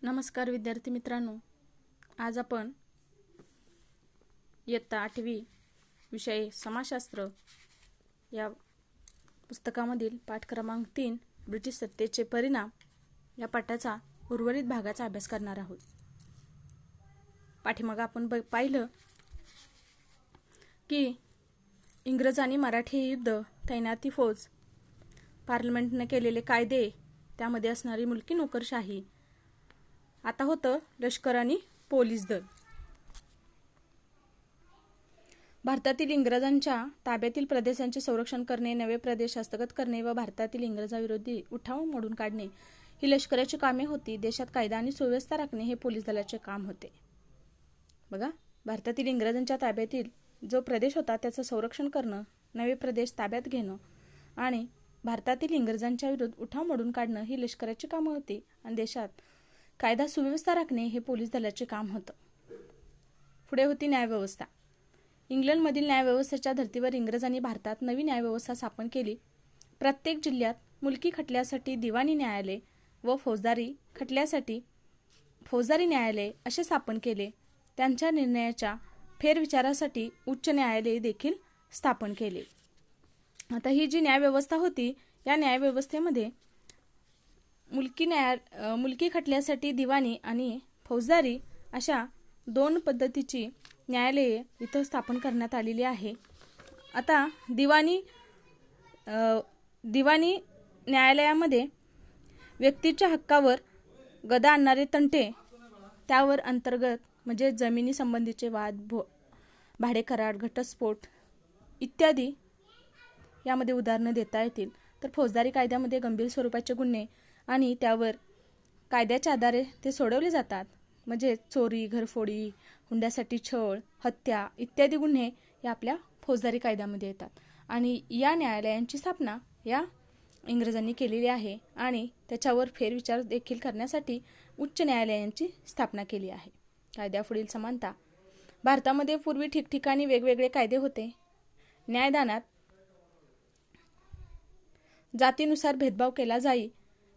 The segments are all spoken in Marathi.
नमस्कार विद्यार्थी मित्रांनो, आज आपण इयत्ता 8वी विषय समाजशास्त्र या पुस्तकामधील पाठ क्रमांक 3 ब्रिटिश सत्तेचे परिणाम या पाठाचा उर्वरित भागाचा अभ्यास करणार आहोत। पाठीमागे आपण पाहिलं की इंग्रज आणि मराठी युद्ध, तैनाती फौज, पार्लमेंटने केलेले कायदे, त्यामध्ये असणारी मुलकी नोकरशाही, आता होतं लष्कर आणि पोलीस दल। भारतातील इंग्रजांच्या ताब्यातील प्रदेशांचे संरक्षण करणे, नवे प्रदेश हस्तगत करणे व भारतातील इंग्रजाविरोधी उठाव मोडून काढणे ही लष्कराची कामे होती। देशात कायदा आणि सुव्यवस्था राखणे हे पोलीस दलाचे काम होते। बघा, भारतातील इंग्रजांच्या ताब्यातील जो प्रदेश होता त्याचं संरक्षण करणं, नवे प्रदेश ताब्यात घेणं आणि भारतातील इंग्रजांच्या विरुद्ध उठाव मोडून काढणं ही लष्कराची कामे होती आणि देशात कायदा सुव्यवस्था राखणे हे पोलीस दलाचे काम होतं। पुढे होती न्यायव्यवस्था। इंग्लंडमधील न्यायव्यवस्थेच्या धर्तीवर इंग्रजांनी भारतात नवी न्यायव्यवस्था स्थापन केली। प्रत्येक जिल्ह्यात मुलकी खटल्यासाठी दिवाणी न्यायालय व फौजदारी खटल्यासाठी फौजदारी न्यायालय असे स्थापन केले। त्यांच्या निर्णयाच्या फेरविचारासाठी उच्च न्यायालय देखील स्थापन केले। आता ही जी न्यायव्यवस्था होती, या न्यायव्यवस्थेमध्ये मुलकी खटल्यासाठी दिवाणी आणि फौजदारी अशा दोन पद्धतीची न्यायालये इथं स्थापन करण्यात आलेली आहे। आता दिवाणी न्यायालयामध्ये व्यक्तीच्या हक्कावर गदा आणणारे तंटे, त्यावर अंतर्गत म्हणजे जमिनी संबंधीचे वाद, भाडे करार, घटस्फोट इत्यादी यामध्ये उदाहरणं देता येतील। तर फौजदारी कायद्यामध्ये गंभीर स्वरूपाचे गुन्हे आणि त्यावर कायद्याच्या आधारे ते सोडवले जातात, म्हणजे चोरी, घरफोडी, हुंड्यासाठी छळ, हत्या इत्यादी गुन्हे या आपल्या फौजदारी कायद्यामध्ये येतात। आणि या न्यायालयांची स्थापना या इंग्रजांनी केलेली आहे आणि त्याच्यावर फेरविचार देखील करण्यासाठी उच्च न्यायालयांची स्थापना केली आहे। कायद्यापुढील समानता। भारतामध्ये पूर्वी ठिकठिकाणी वेगवेगळे कायदे होते। न्यायदानात जातीनुसार भेदभाव केला जाई।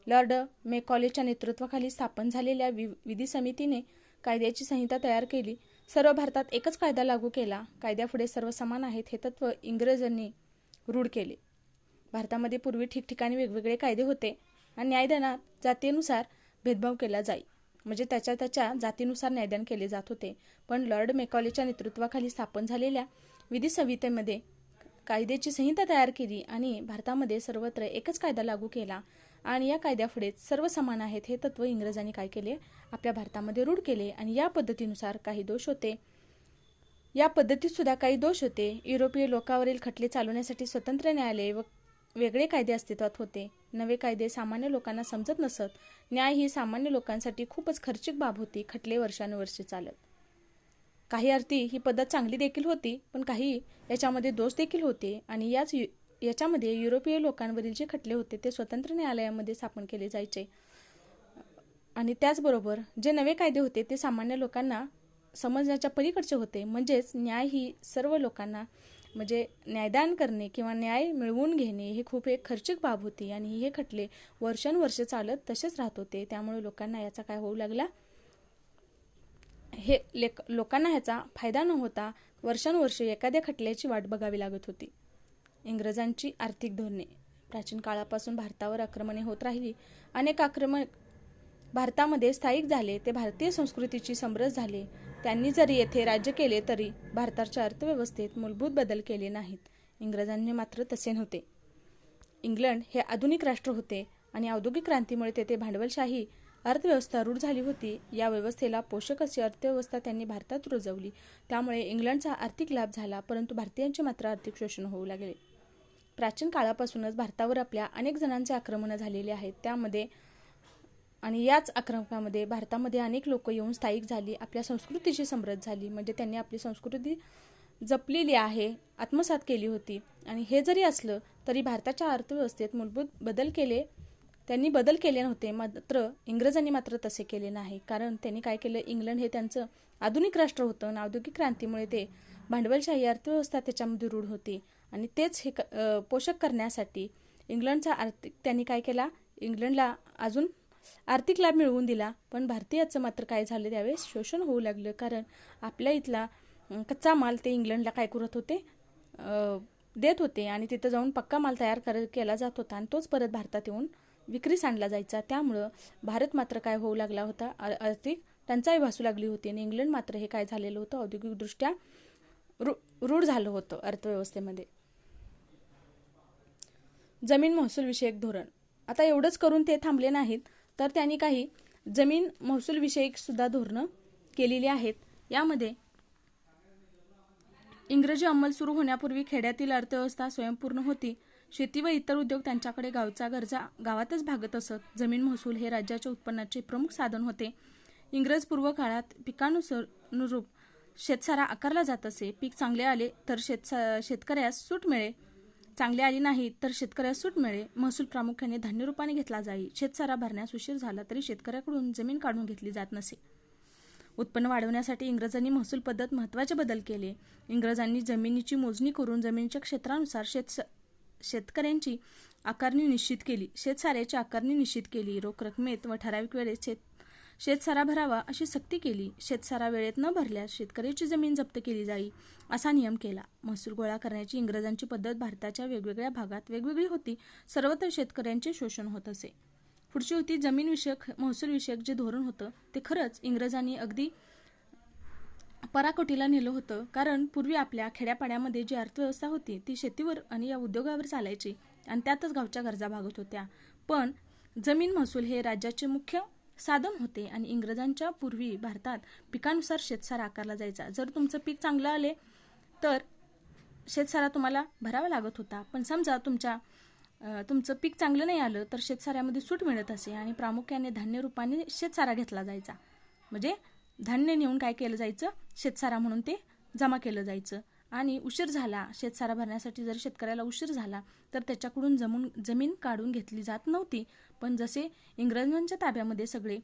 लॉर्ड मेकॉलेच्या नेतृत्वाखाली स्थापन झालेल्या विधी समितीने कायद्याची संहिता तयार केली। सर्व भारतात एकच कायदा लागू केला। कायद्यापुढे सर्व समान आहेत हे तत्व इंग्रजांनी रूढ केले। भारतामध्ये पूर्वी ठिकठिकाणी वेगवेगळे कायदे होते आणि न्यायदानात जातीनुसार भेदभाव केला जाई, म्हणजे त्याच्या जातीनुसार न्यायदान केले जात होते। पण लॉर्ड मेकॉलेच्या नेतृत्वाखाली स्थापन झालेल्या विधी समितीमध्ये कायद्याची संहिता तयार केली आणि भारतामध्ये सर्वत्र एकच कायदा लागू केला आणि या कायद्यापुढे सर्व समान आहेत हे तत्व इंग्रजांनी काय केले, आपल्या भारतामध्ये रूढ केले। आणि या पद्धतीनुसार काही दोष होते, या पद्धतीत सुद्धा काही दोष होते। युरोपीय लोकांवरील खटले चालवण्यासाठी स्वतंत्र न्यायालय व वेगळे कायदे अस्तित्वात होते। नवे कायदे सामान्य लोकांना समजत नसत। न्याय ही सामान्य लोकांसाठी खूपच खर्चिक बाब होती। खटले वर्षानुवर्षे चालत। काही अर्थी ही पद्धत चांगली देखील होती, पण काही याच्यामध्ये दोष देखील होते आणि याच्यामध्ये युरोपीय लोकांवरील जे खटले होते ते स्वतंत्र न्यायालयामध्ये स्थापन केले जायचे आणि त्याचबरोबर जे नवे कायदे होते ते सामान्य लोकांना समजण्याच्या पलीकडचे होते। म्हणजेच न्याय ही सर्व लोकांना म्हणजे न्यायदान करणे किंवा न्याय मिळवून घेणे हे खूप एक खर्चिक बाब होती आणि हे खटले वर्षानुवर्षे चालत तसेच राहत होते। त्यामुळे लोकांना याचा काय होऊ लागला, लोकांना ह्याचा फायदा न होता वर्षानुवर्षे एखाद्या खटल्याची वाट बघावी लागत होती। इंग्रजांची आर्थिक धोरणे। प्राचीन काळापासून भारतावर आक्रमणे होत राहिली। अनेक आक्रमक भारतामध्ये स्थायिक झाले, ते भारतीय संस्कृतीची समरस झाले। त्यांनी जरी येथे राज्य केले तरी भारताच्या अर्थव्यवस्थेत मूलभूत बदल केले नाहीत। इंग्रजांनी मात्र तसे नव्हते। इंग्लंड हे आधुनिक राष्ट्र होते आणि औद्योगिक क्रांतीमुळे तेथे भांडवलशाही अर्थव्यवस्था रूढ झाली होती। या व्यवस्थेला पोषक अशी अर्थव्यवस्था त्यांनी भारतात रुजवली। त्यामुळे इंग्लंडचा आर्थिक लाभ झाला, परंतु भारतीयांचे मात्र आर्थिक शोषण होऊ लागले। प्राचीन काळापासूनच भारतावर आपल्या अनेक जणांचे आक्रमण झालेले आहेत। त्यामध्ये आणि याच आक्रमणामध्ये भारतामध्ये अनेक लोक येऊन स्थायिक झाली, आपल्या संस्कृतीची समृद्ध झाली, म्हणजे त्यांनी आपली संस्कृती जपलेली आहे, आत्मसात केली होती। आणि हे जरी असलं तरी भारताच्या अर्थव्यवस्थेत मूलभूत त्यांनी बदल केले नव्हते। मात्र इंग्रजांनी मात्र तसे केले नाही, कारण त्यांनी काय केलं, इंग्लंड हे त्यांचं आधुनिक राष्ट्र होतं आणि औद्योगिक क्रांतीमुळे ते भांडवलशाही अर्थव्यवस्था त्याच्यामध्ये रूढ होती आणि तेच हे पोषक करण्यासाठी इंग्लंडचा आर्थिक त्यांनी काय केला, इंग्लंडला अजून आर्थिक लाभ मिळवून दिला. पण भारतीयाचं मात्र काय झालं, त्यावेळेस शोषण होऊ लागलं. कारण आपल्या इथला कच्चा माल ते इंग्लंडला काय करत होते, देत होते आणि तिथं जाऊन पक्का माल तयार केला जात होता आणि तोच परत भारतात येऊन विक्रीस आणला जायचा. त्यामुळं भारत मात्र काय होऊ लागला होता, आर्थिक टंचाई भासू लागली होती आणि इंग्लंड मात्र हे काय झालेलं होतं, औद्योगिकदृष्ट्या रूढ झालं होतं अर्थव्यवस्थेमध्ये. जमीन महसूल विषयक धोरण. आता एवढंच करून ते थांबले नाहीत, तर त्यांनी काही जमीन महसूल विषयक सुद्धा धोरणं केलेली आहेत. यामध्ये इंग्रजी अंमल सुरू होण्यापूर्वी खेड्यातील अर्थव्यवस्था स्वयंपूर्ण होती. शेती व इतर उद्योग त्यांच्याकडे गावचा गरजा गावातच भागत असत. जमीन महसूल हे राज्याच्या उत्पन्नाचे प्रमुख साधन होते. इंग्रज पूर्व काळात पिकानुरूप शेतसारा आकारला जात असे. पीक चांगले आले तर शेतकऱ्यास सूट मिळे, चांगले आले नाही तर शेतकऱ्यास सूट मिळे. महसूल प्रामुख्याने धान्य रूपाने घेतला जाई. शेतसारा भरण्यास उशीर झाला तरी शेतकऱ्याकडून जमीन काढून घेतली जात नसे. उत्पन्न वाढवण्यासाठी इंग्रजांनी महसूल पद्धत महत्त्वाचे बदल केले. इंग्रजांनी जमिनीची मोजणी करून जमिनीच्या क्षेत्रानुसार शेतकऱ्यांची आकारणी निश्चित केली. शेतसाऱ्याची आकारणी निश्चित केली. रोख रकमेत व ठराविक वेळेत शेतसारा भरावा अशी सक्ती केली. शेतसारा वेळेत न भरल्यास शेतकऱ्याची जमीन जप्त केली जाई असा नियम केला. महसूल गोळा करण्याची इंग्रजांची पद्धत भारताच्या वेगवेगळ्या भागात वेगवेगळी होती. सर्वत्र शेतकऱ्यांचे शोषण होत असे. पुढची होती जमीन विषयक महसूल विषयक जे धोरण होतं ते खरंच इंग्रजांनी अगदी पराकोटीला नेलं होतं. कारण पूर्वी आपल्या खेड्यापाड्यामध्ये जी अर्थव्यवस्था होती ती शेतीवर आणि या उद्योगावर चालायची आणि त्यातच गावच्या गरजा भागत होत्या. पण जमीन महसूल हे राज्याचे मुख्य साधन होते आणि इंग्रजांच्या पूर्वी भारतात पिकानुसार शेतसारा आकारला जायचा. जर तुमचं पीक चांगलं आले तर शेतसारा तुम्हाला भरावा लागत होता. पण समजा तुमचं पीक चांगलं नाही आलं तर शेतसाऱ्यामध्ये सूट मिळत असे आणि प्रामुख्याने धान्य रूपाने शेतसारा घेतला जायचा. म्हणजे धान्य नेऊन काय केलं जायचं, शेतसारा म्हणून ते जमा केलं जायचं. आणि उशीर झाला शेतसारा भरण्यासाठी, जर शेतकऱ्याला उशीर झाला तर त्याच्याकडून जमीन काढून घेतली जात नव्हती. पण जसे इंग्रजांच्या ताब्यामध्ये सगळे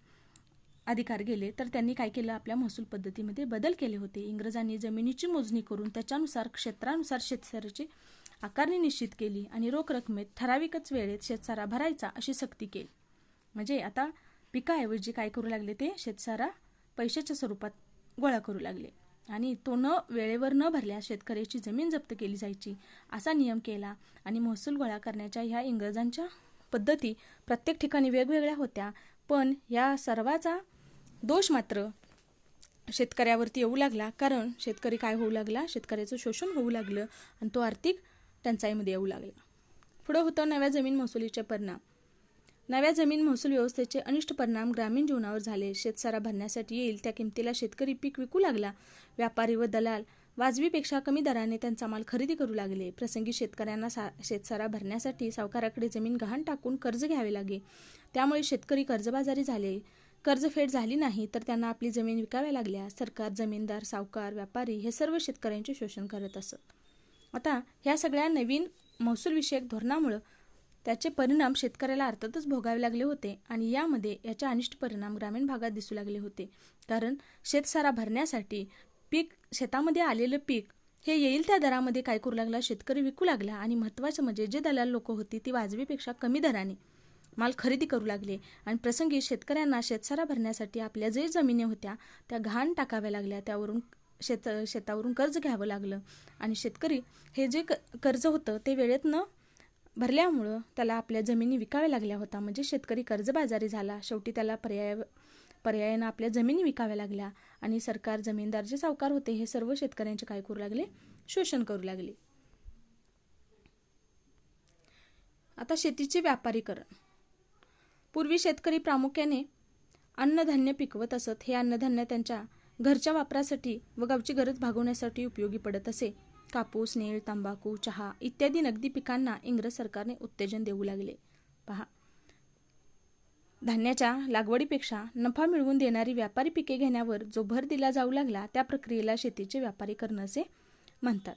अधिकार गेले तर त्यांनी काय केलं, आपल्या महसूल पद्धतीमध्ये बदल केले होते. इंग्रजांनी जमिनीची मोजणी करून त्याच्यानुसार क्षेत्रानुसार शेतसाऱ्याची आकारणी निश्चित केली आणि रोख रकमेत ठराविकच वेळेत शेतसारा भरायचा अशी सक्ती केली. म्हणजे आता पिकाऐवजी काय करू लागले, ते शेतसारा पैशाच्या स्वरूपात गोळा करू लागले आणि तो वेळेवर न भरल्यास शेतकऱ्याची जमीन जप्त केली जायची असा नियम केला. आणि महसूल गोळा करण्याच्या ह्या इंग्रजांच्या पद्धती प्रत्येक ठिकाणी वेगवेगळ्या होत्या. पण या सर्वाचा दोष मात्र शेतकऱ्यावरती येऊ लागला. कारण शेतकरी काय होऊ लागला, शेतकऱ्याचं शोषण होऊ लागलं आणि तो आर्थिक टंचाईमध्ये येऊ लागला. पुढं होतं नव्या जमीन महसुलीचे परिणाम. नव्या जमीन महसूल व्यवस्थेचे अनिष्ट परिणाम ग्रामीण जीवनावर झाले. शेतसारा भरण्यासाठी येईल त्या किमतीला शेतकरी पीक विकू लागला. व्यापारी व दलाल वाजवीपेक्षा कमी दराने त्यांचा माल खरेदी करू लागले. प्रसंगी शेतकऱ्यांना शेतसारा भरण्यासाठी सावकाराकडे जमीन गहाण टाकून कर्ज घ्यावे लागे. त्यामुळे शेतकरी कर्जबाजारी झाले. कर्जफेड झाली नाही तर त्यांना आपली जमीन विकाव्या लागल्या. सरकार, जमीनदार, सावकार, व्यापारी हे सर्व शेतकऱ्यांचे शोषण करत असत. आता ह्या सगळ्या नवीन महसूल विषयक धोरणामुळे त्याचे परिणाम शेतकऱ्याला अर्थातच भोगावे लागले होते आणि यामध्ये याचे अनिष्ट परिणाम ग्रामीण भागात दिसू लागले होते. कारण शेतसारा भरण्यासाठी शेतामध्ये आलेलं पीक हे येईल त्या दरामध्ये काय करू लागला, शेतकरी विकू लागला. आणि महत्त्वाचं म्हणजे जे दलाल लोक होती ती वाजवीपेक्षा कमी दराने माल खरेदी करू लागले आणि प्रसंगी शेतकऱ्यांना शेतसारा भरण्यासाठी आपल्या जे जमिनी होत्या त्या गहाण टाकाव्या लागल्या. त्यावरून शेतावरून कर्ज घ्यावं लागलं आणि शेतकरी हे जे कर्ज होतं ते वेळेत न भरल्यामुळं त्याला आपल्या जमिनी विकाव्या लागल्या होत्या. म्हणजे शेतकरी कर्जबाजारी झाला. शेवटी त्याला पर्यायानं आपल्या जमिनी विकाव्या लागल्या आणि सरकार, जमीनदार जे सावकार होते हे सर्व शेतकऱ्यांचे काय करू लागले, शोषण करू लागले. आता शेतीचे व्यापारीकरण. पूर्वी शेतकरी प्रामुख्याने अन्नधान्य पिकवत असत. हे अन्नधान्य त्यांच्या घरच्या वापरासाठी व गावची गरज भागवण्यासाठी उपयोगी पडत असे. कापूस, नीळ, तंबाखू, चहा इत्यादी नगदी पिकांना इंग्रज सरकारने उत्तेजन देऊ लागले. पहा, धान्याच्या लागवडीपेक्षा नफा मिळवून देणारी व्यापारी पिके घेण्यावर जो भर दिला जाऊ लागला त्या प्रक्रियेला शेतीचे व्यापारीकरण असे म्हणतात.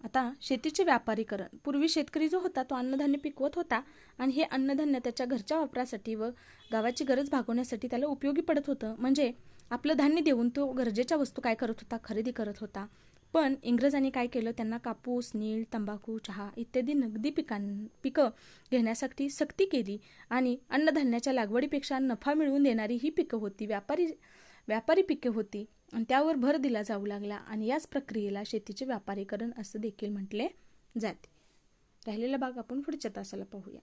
आता शेतीचे व्यापारीकरण. पूर्वी शेतकरी जो होता तो अन्नधान्य पिकवत होता आणि हे अन्नधान्य त्याच्या घरच्या वापरासाठी व गावाची गरज भागवण्यासाठी त्याला उपयोगी पडत होतं. म्हणजे आपलं धान्य देऊन तो गरजेच्या वस्तू काय करत होता, खरेदी करत होता. पण इंग्रजांनी काय केलं, त्यांना कापूस, नीळ, तंबाखू, चहा इत्यादी नगदी पिकं घेण्यासाठी सक्ती केली आणि अन्नधान्याच्या लागवडीपेक्षा नफा मिळवून देणारी ही पिकं होती, व्यापारी पिके होती आणि त्यावर भर दिला जाऊ लागला आणि याच प्रक्रियेला शेतीचे व्यापारीकरण असं देखील म्हटले जाते. राहिलेला भाग आपण पुढच्या तासाला पाहूया.